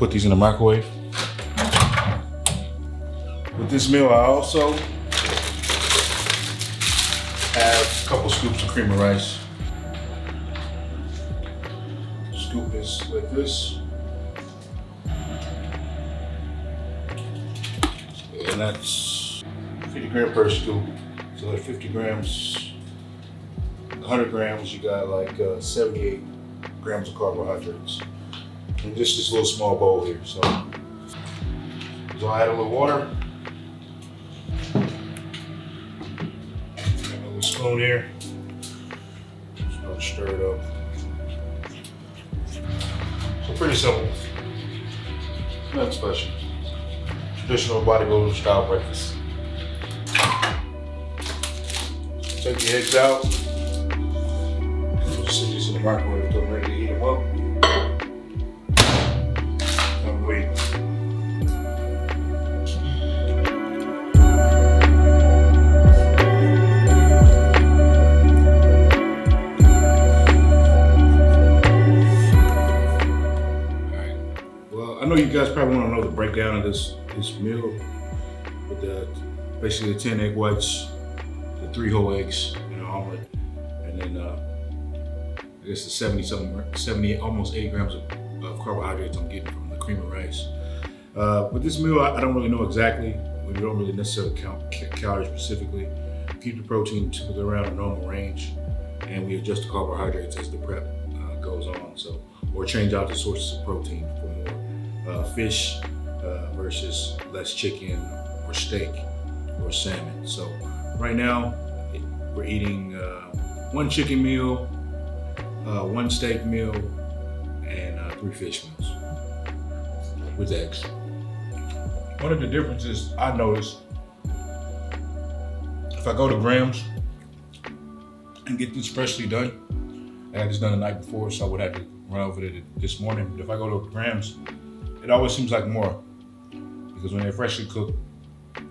Put these in the microwave. With this meal, I also have a couple scoops of cream of rice. Scoop this like this. And that's 50 grams per scoop. So like 50 grams, 100 grams, you got like 78 grams of carbohydrates. And just this little small bowl here. So I'll add a little water. Got a little spoon here. Just gonna stir it up. So pretty simple. Nothing special. Traditional bodybuilder style breakfast. Take the eggs out. We'll sit these in the microwave until I'm ready to heat them up. And wait. Alright. Well, I know you guys probably want to know the breakdown of this meal with basically the 10 egg whites, the 3 whole eggs in an omelet, and then I guess the 70, almost 80 grams of carbohydrates I'm getting from the cream of rice. With this meal, I don't really know exactly. We don't really necessarily count calories specifically. Keep the protein typically around a normal range, and we adjust the carbohydrates as the prep goes on. So, or change out the sources of protein for more fish versus less chicken or steak or salmon. So right now we're eating 1 chicken meal, 1 steak meal, and 3 fish meals with eggs. One of the differences I noticed, if I go to Grams and get this freshly done, I had this done the night before, so I would have to run over it this morning. But if I go to Grams, it always seems like more, because when they're freshly cooked,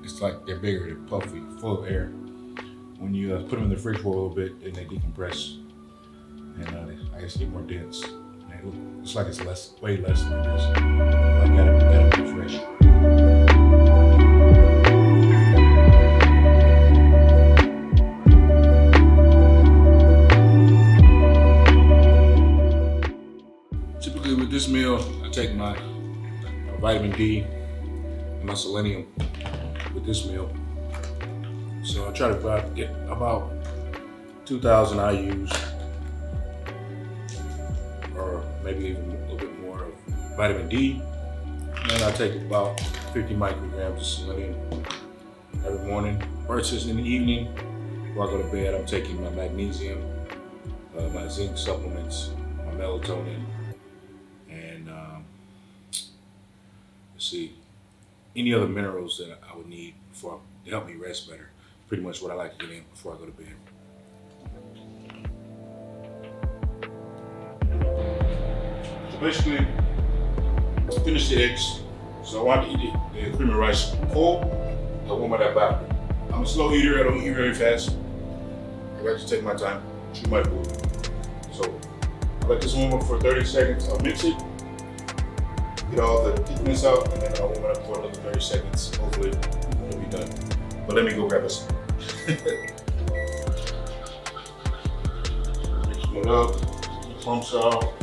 it's like they're bigger, they're puffy, full of air. When you put them in the fridge for a little bit, then they decompress, and I guess they get more dense. And it's like it's way less than it is. I gotta be fresh. Typically with this meal, I take my vitamin D and my selenium with this meal. So I try to get about 2,000 IUs, or maybe even a little bit more of vitamin D. And then I take about 50 micrograms of selenium every morning. Versus in the evening, before I go to bed, I'm taking my magnesium, my zinc supplements, my melatonin, and let's see, any other minerals that I would need to help me rest better. Pretty much what I like to get in before I go to bed. So basically, finish the eggs. So I want to eat the cream of rice cold. I warm it up after. I'm a slow eater. I don't eat very fast. I like to take my time, chew my food. So I let this warm up for 30 seconds. I'll mix it, get all the thickness out, and then I'll warm it up for another 30 seconds. Hopefully it'll be done. But let me go grab a some. Mix it up, clumps out.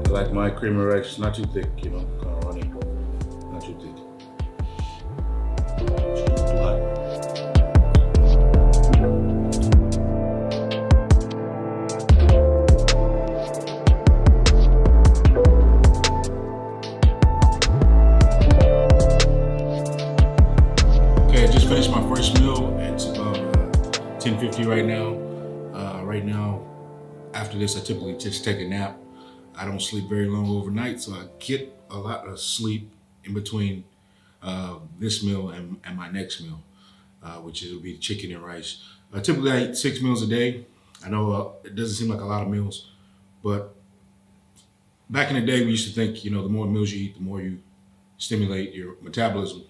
I like my cream of rice, not too thick, kind of runny, not too thick. Finished my first meal. It's about 10:50 right now. Right now, after this, I typically just take a nap. I don't sleep very long overnight, so I get a lot of sleep in between this meal and my next meal, which will be chicken and rice. Typically, I eat 6 meals a day. I know it doesn't seem like a lot of meals, but back in the day, we used to think, the more meals you eat, the more you stimulate your metabolism.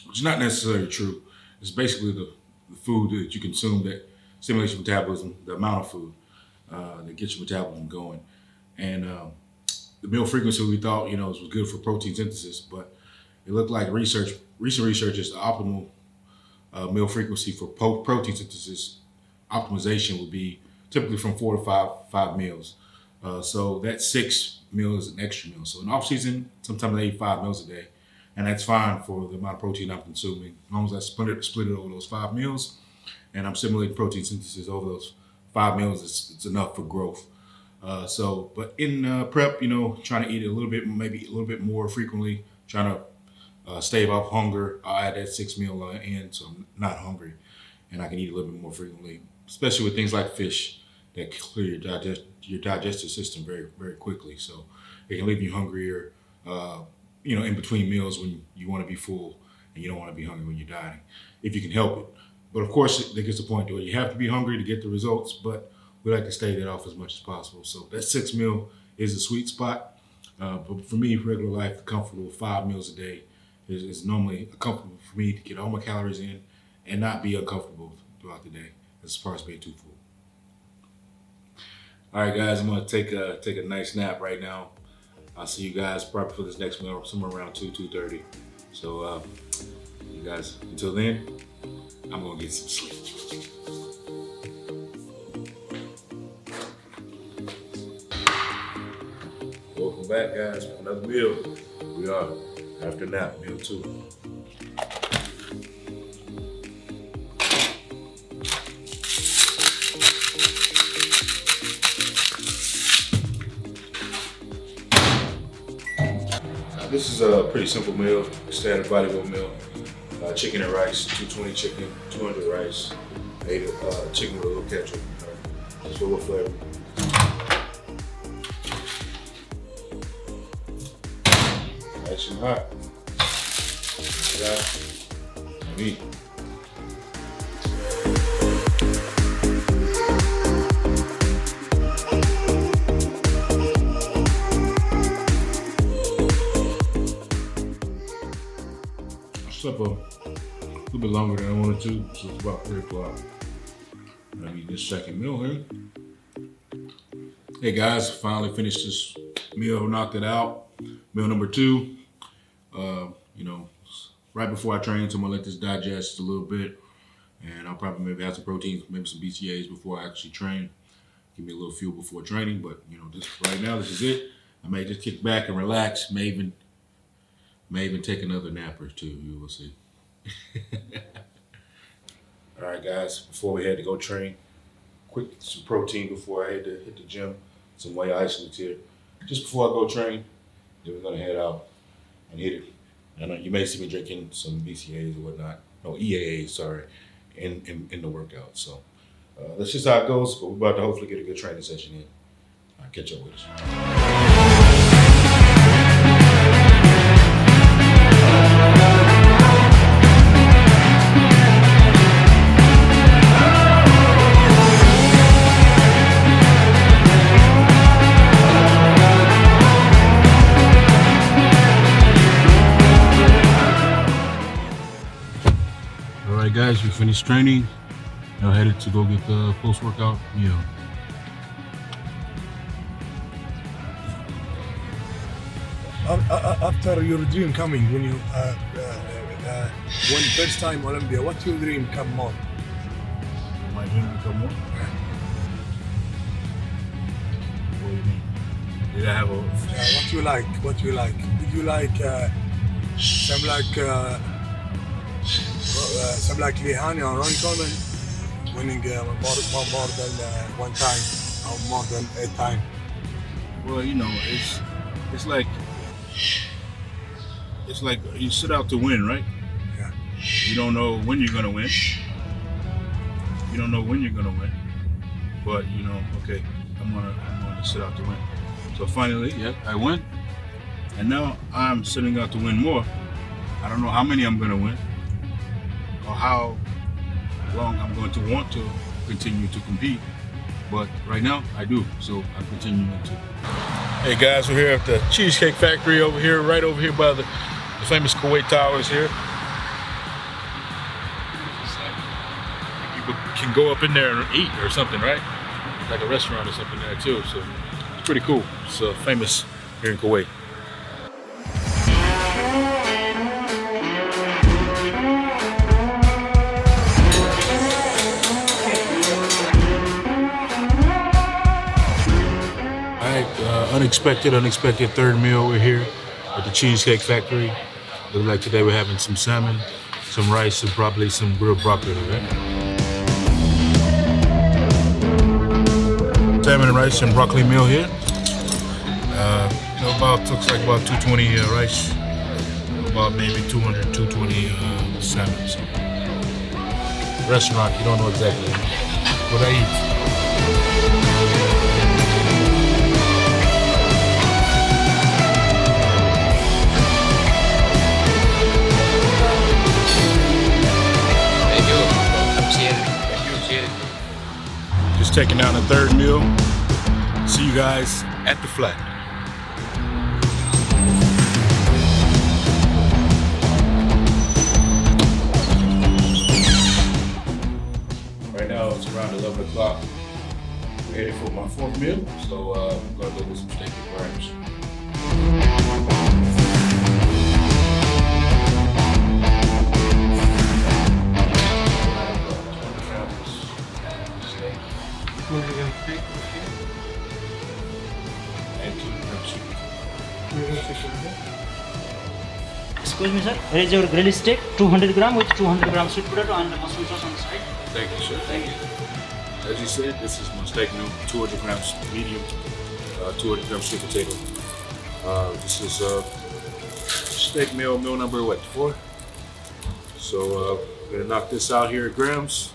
Which is not necessarily true. It's basically the food that you consume that stimulates your metabolism, the amount of food that gets your metabolism going. And the meal frequency we thought, was good for protein synthesis, but it looked like recent research is the optimal meal frequency for protein synthesis optimization would be typically from 4 to 5 meals. So that 6 meals is an extra meal. So in off season, sometimes I eat 5 meals a day, and that's fine for the amount of protein I'm consuming. As long as I split it over those 5 meals, and I'm stimulating protein synthesis over those 5 meals, it's enough for growth. But in prep, trying to eat maybe a little bit more frequently, trying to stave off hunger. I'll add that 6 meal in, so I'm not hungry, and I can eat a little bit more frequently, especially with things like fish that clear your digestive system very, very quickly. So it can leave you hungrier, in between meals when you want to be full and you don't want to be hungry when you're dieting, if you can help it. But of course, there gets a point where you have to be hungry to get the results, but we like to stave that off as much as possible. So that 6 meal is a sweet spot. But for me, regular life, comfortable 5 meals a day is normally comfortable for me to get all my calories in and not be uncomfortable throughout the day as far as being too full. All right, guys, I'm gonna take a nice nap right now. I'll see you guys probably for this next meal somewhere around 2:30. So you guys, until then, I'm gonna get some sleep. Welcome back, guys, for another meal. We are after nap, meal 2. This is a pretty simple meal, standard bodybuilder meal. Chicken and rice, 220 chicken, 200 rice, ate chicken with a little ketchup, just for a little flavor. Nice and hot. Yeah. Meat. Slept a little bit longer than I wanted to, so it's about 3 o'clock. I need this second meal here. Hey guys, finally finished this meal, knocked it out. Meal number 2. Right before I train, so I'm gonna let this digest a little bit, and I'll probably maybe have some proteins, maybe some BCAAs before I actually train. Give me a little fuel before training, but just right now, this is it. I may just kick back and relax, may even take another nap or 2, you will see. All right, guys, before we head to go train, some protein before I head to hit the gym, some whey isolates here. Just before I go train, then we're gonna head out and hit it. I know you may see me drinking some BCAAs or whatnot, no EAAs, sorry, in the workout. So that's just how it goes, but we're about to hopefully get a good training session in. I'll catch up with us. Alright guys, we finished training. Now headed to go get the post-workout meal. After your dream coming, when you when first time Olympia, what your dream come more? My dream become more? What do you mean? Did I have a... What you like? What you like? Did you like some like Lehani or Ronnie Coleman winning more than 1 time or more than 8 times? Well, it's like you set out to win, right? Yeah. You don't know when you're gonna win. You don't know when you're gonna win, but okay, I'm gonna set out to win. So finally, yeah, I win, and now I'm setting out to win more. I don't know how many I'm gonna win, or how long I'm going to want to continue to compete, but right now I do, so I'm continuing to. Hey guys, we're here at the Cheesecake Factory over here, right over here by the famous Kuwait Towers here. You can can go up in there and eat or something, right? Like a restaurant or something there too. So it's pretty cool. It's famous here in Kuwait. Unexpected third meal. We're here at the Cheesecake Factory. Looks like today we're having some salmon, some rice, and probably some grilled broccoli, right? Salmon and rice and broccoli meal here. Looks like about 220 rice, about maybe 200, 220 salmon. So, restaurant, you don't know exactly what I eat. Just taking down the third meal. See you guys at the flat. Right now it's around 11 o'clock. We're headed for my fourth meal, so I'm gonna go get some steak and grams. Excuse me, sir. Here is your grilled steak, 200 gram with 200 gram sweet potato and mushroom sauce on the side. Thank you, sir. Thank you. As you said, this is my steak meal, 200 grams medium, 200 grams sweet potato. This is steak meal number what, 4? So we're gonna knock this out here at grams,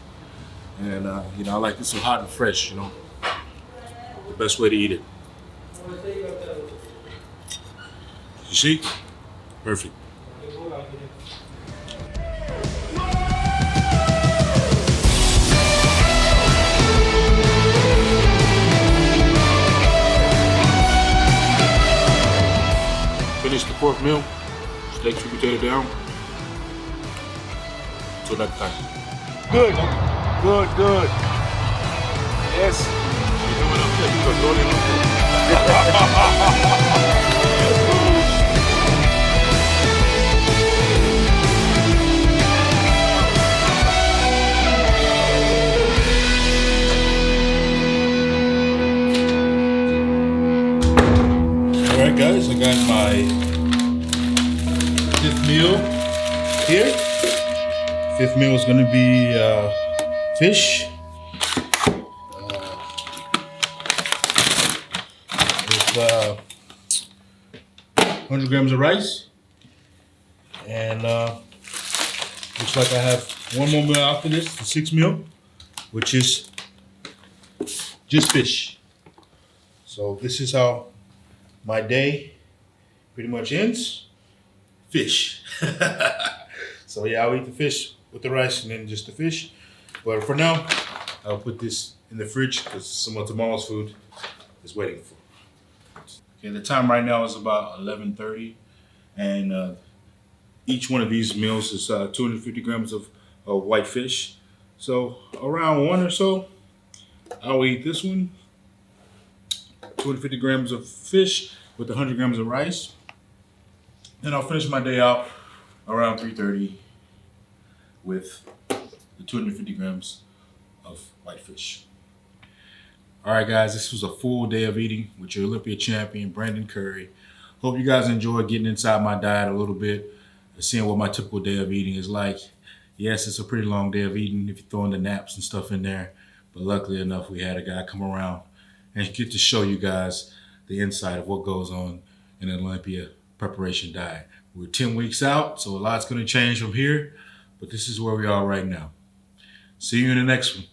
and you know, I like this one hot and fresh. You know, the best way to eat it. You see? Perfect. Finish the fourth meal. Steak, sweet potato down. Until next time. Good. Yes. You're doing okay. You're rolling Alright guys, I got my fifth meal here. Fifth meal is going to be fish. With 100 grams of rice. And looks like I have one more meal after this, the sixth meal, which is just fish. So this is how my day pretty much ends. Fish. So yeah, I'll eat the fish with the rice and then just the fish. But for now, I'll put this in the fridge because some of tomorrow's food is waiting for. Okay, the time right now is about 11:30, and each one of these meals is 250 grams of white fish. So around 1 or so, I'll eat this one. 250 grams of fish with 100 grams of rice. Then I'll finish my day out around 3:30 with the 250 grams of white fish. All right, guys, this was a full day of eating with your Olympia champion, Brandon Curry. Hope you guys enjoyed getting inside my diet a little bit, seeing what my typical day of eating is like. Yes, it's a pretty long day of eating if you throw in the naps and stuff in there, but luckily enough, we had a guy come around and get to show you guys the inside of what goes on in an Olympia preparation diet. We're 10 weeks out, so a lot's gonna change from here, but this is where we are right now. See you in the next one.